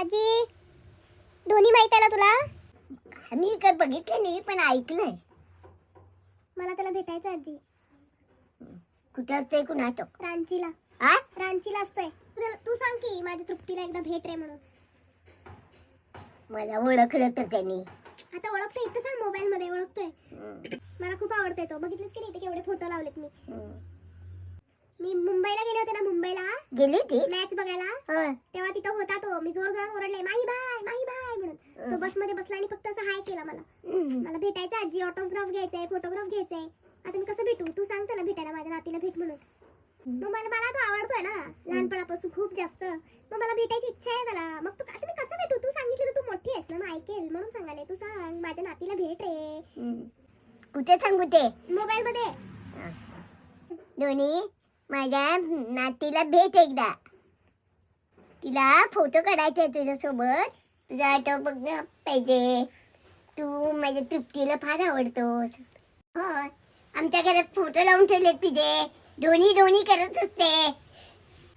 आजी धोनी माहित आहे ना तुला? मी काय बघितलं नाही पण ऐकलंय. मला त्याला भेटायचं आजी. कुठं असतंय कुणाटक? रांचीला. हा? रांचीला असतंय. तू सांग की माझ्या तृप्तीला एकदा भेट रे म्हणून. मला ओळखलं तर त्यांनी. आता ओळखतोय इथं सांग, मोबाईल मध्ये ओळखतोय. मला खूप आवडतोय तो. बघितलीस की नाही, इथे केवढे फोटो लावलेत मी. मी मुंबईला गेले होते ना, मुंबईला गेली होती मॅच बघायला. तेव्हा तिथं होता तो. मी जोर जोरात ओरडले माही बाय म्हणून. तो बस मध्ये बसला आणि फक्त असं हाय केला मला. मला भेटायचं आजी, ऑटोग्राफ घ्यायचंय, फोटोग्राफ घ्यायचंय. आता मी कसं भेटू? तू सांग त्याला भेटायला, माझ्या नातीला भेट म्हणून. मग मला तो आवडतोय ना लहानपणापासून खूप जास्त. मग मला भेटायची इच्छा आहे त्याला. मग तू आता मी कसं भेटू? तू सांगितलं तर तू मोठी आहेस ना, मग ऐकेल म्हणून सांगाले. तू सांग माझ्या नातीला भेट रे. कुठे सांगू ते? मोबाईल मध्ये. दोन्ही माझ्या नातीला भेट एकदा. तिला फोटो काढायचे तुझ्यासोबत. तुझा आठव बघणं पाहिजे. तू माझ्या तृप्तीला फार आवडतोस. हो, आमच्या घरात फोटो लावून ठेवले तुझे. दोन्ही करत असते.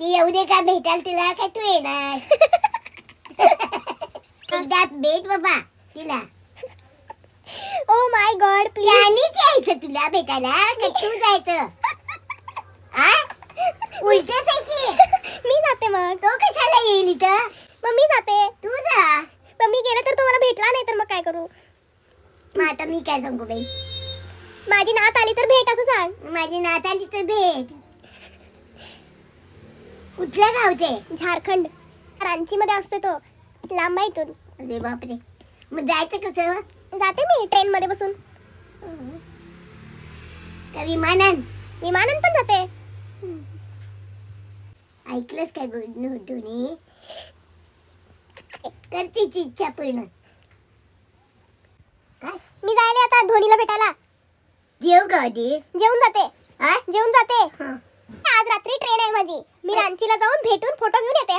ती एवढे का भेटाल तुला? काय तू येणार? एकदा भेट बाबा तिला. Oh my God please. त्यानीच यायचं तुला भेटायला का तू जायचं? उलटच आहे की. मी जाते मग. तो कशाला येईल इथं? मग मी जाते. तू जा. मग मी गेले तर तो मला भेटला नाही तर मग काय करू? मग आता मी काय सांगू बाई? माझी नात आली तर भेट असं सांग. माझी नात आली तर भेट. कुठल्या गावचे? झारखंड. रांची मध्ये असते तो. लांब आहे इथून. अरे बापरे. मग जायचं कसं? जाते मी ट्रेन मध्ये बसून. का विमानान? विमानान पण जाते. ऐकलंस काय दोन्ही? कर तिची इच्छा पूर्ण. काय? मी जायले आता धोनीला भेटायला. जेव का आधी? जेवून जाते. हा? जेवून जाते. हा. आज रात्री ट्रेन आहे माझी. मी रांचीला जाऊन भेटून फोटो घेऊन येते.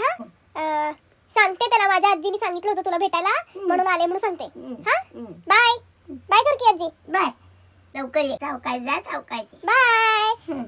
हा, सांगते त्याला माझ्या आजीने सांगितलं होतं तुला भेटायला म्हणून आले म्हणून सांगते. हा, बाय. बाय कर की आजी. बाय. लवकर ये. सावकाश जा, सावकाश ये. बाय.